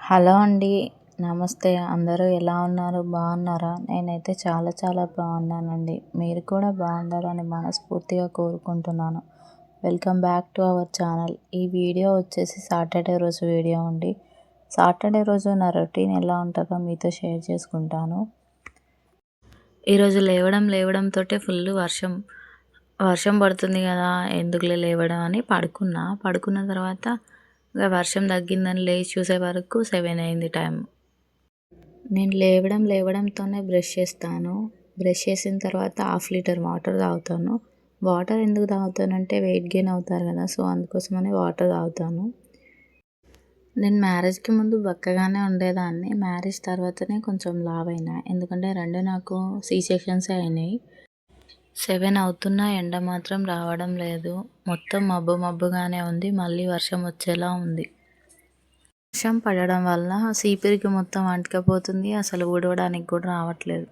Hello అండి. నమస్తే. అందరూ ఎలా ఉన్నారు? బాగున్నారా? నేనైతే చాలా చాలా బాగున్నానండి. మీరు కూడా బాగుండాలని మనస్ఫూర్తిగా కోరుకుంటున్నాను. Welcome back to our channel. ఈ వీడియో వచ్చేసి సాటర్డే రోజు వీడియో అండి. సాటర్డే రోజు నా రొటీన్ ఎలా ఉంటుందో మీతో షేర్ చేసుకుంటాను. ఈరోజు లేవడంతోటే ఫుల్ వర్షం పడుతుంది కదా, ఎందుకులే లేవడం అని పడుకున్న తర్వాత ఇక వర్షం తగ్గిందని లేచి చూసే వరకు 7 అయింది టైం. నేను లేవడంతోనే బ్రష్ చేస్తాను. బ్రష్ చేసిన తర్వాత 1/2 లీటర్ వాటర్ తాగుతాను. వాటర్ ఎందుకు తాగుతానంటే వెయిట్ గెయిన్ అవుతారు కదా, సో అందుకోసమని వాటర్ తాగుతాను. నేను మ్యారేజ్కి ముందు బక్కగానే ఉండేదాన్ని. మ్యారేజ్ తర్వాతనే కొంచెం లావ్ అయినా, ఎందుకంటే రెండు నాకు సి సెక్షన్సే అయినాయి. 7 అవుతున్నా ఎండ మాత్రం రావడం లేదు. మొత్తం మబ్బుగానే ఉంది. మళ్ళీ వర్షం వచ్చేలా ఉంది. వర్షం పడడం వల్ల సీపిరికి మొత్తం అంటుకపోతుంది. అసలు ఊడవడానికి కూడా రావట్లేదు.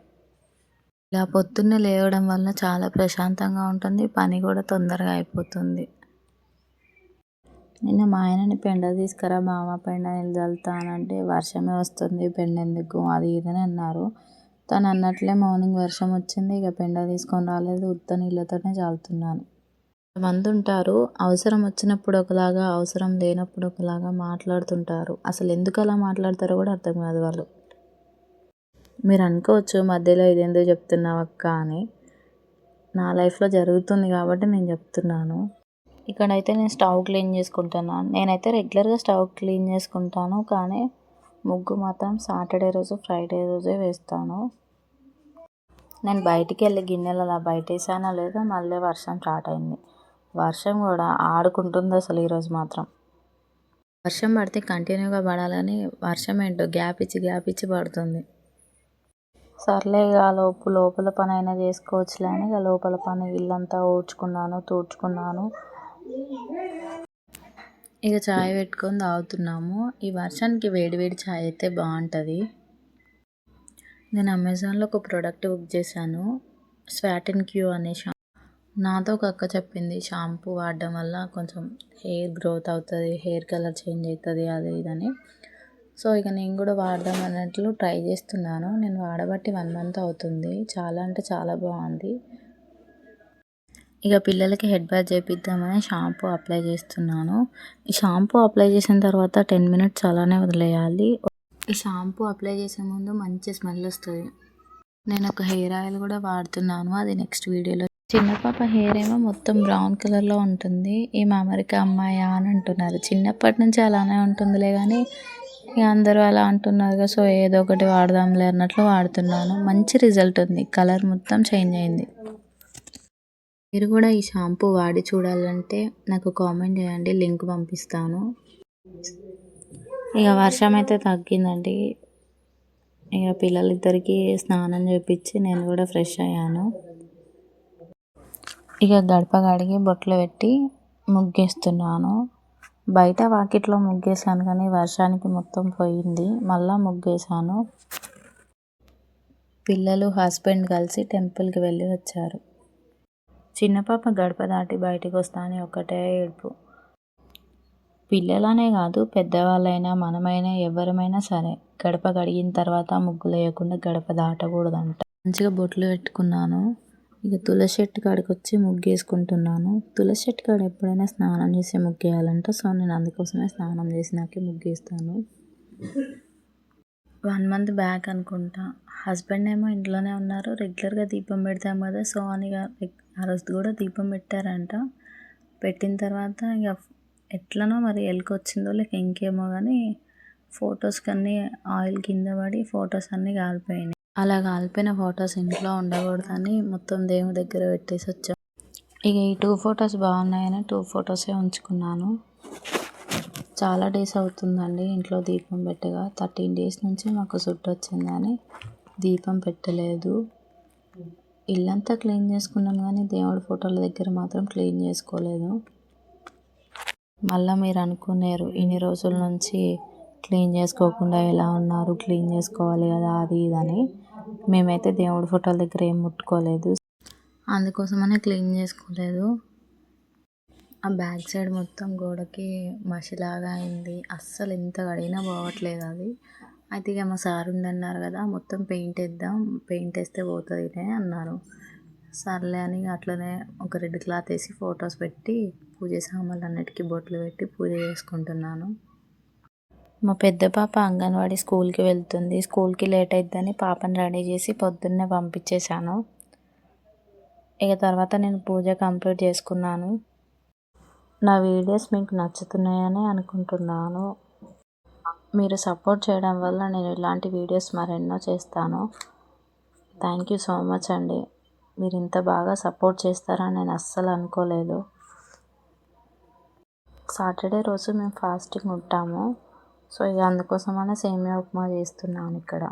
ఇలా పొద్దున్నే లేవడం వల్ల చాలా ప్రశాంతంగా ఉంటుంది. పని కూడా తొందరగా అయిపోతుంది. నిన్న మా ఆయనని పెండ తీసుకురా మామ, పెండ నీళ్ళు చల్లుతానంటే వర్షమే వస్తుంది, పెండ ఎందుకు అది ఇదని అన్నారు. తను అన్నట్లే మార్నింగ్ వర్షం వచ్చింది. ఇక పెండ తీసుకొని రాలేదు, ఉత్త నీళ్ళతోనే చల్లుతున్నాను. కొంతమంది ఉంటారు, అవసరం వచ్చినప్పుడు ఒకలాగా, అవసరం లేనప్పుడు ఒకలాగా మాట్లాడుతుంటారు. అసలు ఎందుకు అలా మాట్లాడతారో కూడా అర్థం కాదు వాళ్ళు. మీరు అనుకోవచ్చు మధ్యలో ఇదెందుకు చెప్తున్నావు అక్క అని. నా లైఫ్లో జరుగుతుంది కాబట్టి నేను చెప్తున్నాను. ఇక్కడైతే నేను స్టవ్ క్లీన్ చేసుకుంటున్నాను. నేనైతే రెగ్యులర్గా స్టవ్ క్లీన్ చేసుకుంటాను, కానీ ముగ్గు మాత్రం సాటర్డే రోజు, ఫ్రైడే రోజే వేస్తాను. నేను బయటికి వెళ్ళి గిన్నెలు అలా బయట వేసానో లేదో మళ్ళీ వర్షం స్టార్ట్ అయింది. వర్షం కూడా ఆడుకుంటుంది అసలు ఈరోజు మాత్రం. వర్షం పడితే కంటిన్యూగా పడాలని వర్షం ఏంటో గ్యాప్ ఇచ్చి పడుతుంది. సర్లే ఇక లోపల పని అయినా చేసుకోవచ్చులే అని ఇక లోపల పని ఇల్లంతా తూడ్చుకున్నాను. ఇక చాయ్ పెట్టుకొని తాగుతున్నాము. ఈ వర్షానికి వేడి చాయ్ అయితే బాగుంటుంది. నేను అమెజాన్లో ఒక ప్రోడక్ట్ బుక్ చేశాను, స్వాటిన్-క్యూ అనే నాతో ఒక అక్క చెప్పింది, షాంపూ వాడడం వల్ల కొంచెం హెయిర్ గ్రోత్ అవుతుంది, హెయిర్ కలర్ చేంజ్ అవుతుంది, అది ఇదని. సో ఇక నేను కూడా వాడదాం అన్నట్లు ట్రై చేస్తున్నాను. నేను వాడబట్టి 1 మంత్ అవుతుంది. చాలా అంటే చాలా బాగుంది. ఇక పిల్లలకి హెడ్ బాత్ చేపిద్దామని షాంపూ అప్లై చేస్తున్నాను. ఈ షాంపూ అప్లై చేసిన తర్వాత 10 మినిట్స్ అలానే వదిలేయాలి. ఈ షాంపూ అప్లై చేసే ముందు మంచి స్మెల్ వస్తుంది. నేను ఒక హెయిర్ ఆయిల్ కూడా వాడుతున్నాను, అది నెక్స్ట్ వీడియోలో. చిన్న పాప హెయిర్ ఏమో మొత్తం బ్రౌన్ కలర్లో ఉంటుంది. ఈమె అమెరికా అమ్మాయా అని అంటున్నారు. చిన్నప్పటి నుంచి అలానే ఉంటుందిలే, కానీ ఇక అందరూ అలా అంటున్నారు, సో ఏదో ఒకటి వాడదాంలే అన్నట్లు వాడుతున్నాను. మంచి రిజల్ట్ ఉంది, కలర్ మొత్తం చేంజ్ అయింది. మీరు కూడా ఈ షాంపూ వాడి చూడాలంటే నాకు కామెంట్ చేయండి, లింక్ పంపిస్తాను. ఇక వర్షం అయితే తగ్గిందండి. ఇక పిల్లలిద్దరికీ స్నానం చేపించి నేను కూడా ఫ్రెష్ అయ్యాను. ఇక గడప కడిగి బొట్లు పెట్టి ముగ్గేస్తున్నాను. బయట వాకిట్లో ముగ్గేసాను, కానీ వర్షానికి మొత్తం పోయింది. మళ్ళీ ముగ్గేసాను. పిల్లలు హస్బెండ్ కలిసి టెంపుల్కి వెళ్ళి వచ్చారు. చిన్న పాప గడప దాటి బయటికి వస్తానే ఒకటే ఏడుపు. పిల్లలనే కాదు, పెద్దవాళ్ళైనా మనమైనా ఎవరమైనా సరే గడప కడిగిన తర్వాత ముగ్గులు వేయకుండా గడప దాటకూడదంట. మంచిగా బొట్లు పెట్టుకున్నాను. ఇక తులసి చెట్టు కాడికి వచ్చి ముగ్గేసుకుంటున్నాను. తులసి చెట్టు కాడ ఎప్పుడైనా స్నానం చేసి ముగ్గేయాలంట, సో నేను అందుకోసమే స్నానం చేసినాకే ముగ్గేస్తాను. 1 మంత్ బ్యాక్ అనుకుంటా, హస్బెండ్ ఏమో ఇంట్లోనే ఉన్నారు. రెగ్యులర్గా దీపం పెడతాం కదా, సో అని ఆ రోజు కూడా దీపం పెట్టారంట. పెట్టిన తర్వాత ఇక ఎట్లనో మరి ఎలుకొచ్చిందో లేక ఇంకేమో కానీ ఫొటోస్ కన్నీ ఆయిల్ కింద పడి ఫొటోస్ అన్నీ కాలిపోయినాయి. అలా కాలిపోయిన ఫొటోస్ ఇంట్లో ఉండకూడదని మొత్తం దేవుడి దగ్గర పెట్టేసి వచ్చాం. ఇక ఈ 2 ఫొటోస్ బాగున్నాయని 2 ఫొటోసే ఉంచుకున్నాను. చాలా డేస్ అవుతుందండి ఇంట్లో దీపం పెట్టగా. 13 డేస్ నుంచి మాకు సుట్టు వచ్చిందని దీపం పెట్టలేదు. ఇల్లంతా క్లీన్ చేసుకున్నాం, కానీ దేవుడి ఫోటోల దగ్గర మాత్రం క్లీన్ చేసుకోలేదు. మళ్ళీ మీరు అనుకునేరు, ఇన్ని రోజుల నుంచి క్లీన్ చేసుకోకుండా ఎలా ఉన్నారు, క్లీన్ చేసుకోవాలి కదా అది ఇదని. మేమైతే దేవుడి ఫోటోల దగ్గర ఏం ముట్టుకోలేదు, అందుకోసమనే క్లీన్ చేసుకోలేదు. ఆ బ్యాక్ సైడ్ మొత్తం గోడకి మసిలాగా అయింది. అస్సలు ఎంత కడిగినా పోవట్లేదు అది. అయితే ఇక మా సార్ ఉండన్నారు కదా, మొత్తం పెయింట్ వేద్దాం, పెయింట్ వేస్తే పోతుందిలే అన్నారు. సర్లే అని అట్లనే ఒక రెడ్ క్లాత్ వేసి ఫొటోస్ పెట్టి పూజ సామాన్లు అన్నిటికీ బొట్లు పెట్టి పూజ చేసుకుంటున్నాను. మా పెద్ద పాప అంగన్వాడీ స్కూల్కి వెళ్తుంది. స్కూల్కి లేట్ అయిద్దని పాపని రెడీ చేసి పొద్దున్నే పంపించేశాను. ఇక తర్వాత నేను పూజ కంప్లీట్ చేసుకున్నాను. నా వీడియోస్ మీకు నచ్చుతున్నాయని అనుకుంటున్నాను. మీరు సపోర్ట్ చేయడం వల్ల నేను ఇలాంటి వీడియోస్ మరెన్నో చేస్తాను. థ్యాంక్ యూ సో మచ్ అండి. మీరు ఇంత బాగా సపోర్ట్ చేస్తారని నేను అస్సలు అనుకోలేదు. సాటర్డే రోజు మేము ఫాస్టింగ్ ఉంటాము. సో ఇక అందుకోసమనే సేమియా ఉప్మా చేస్తున్నాను ఇక్కడ.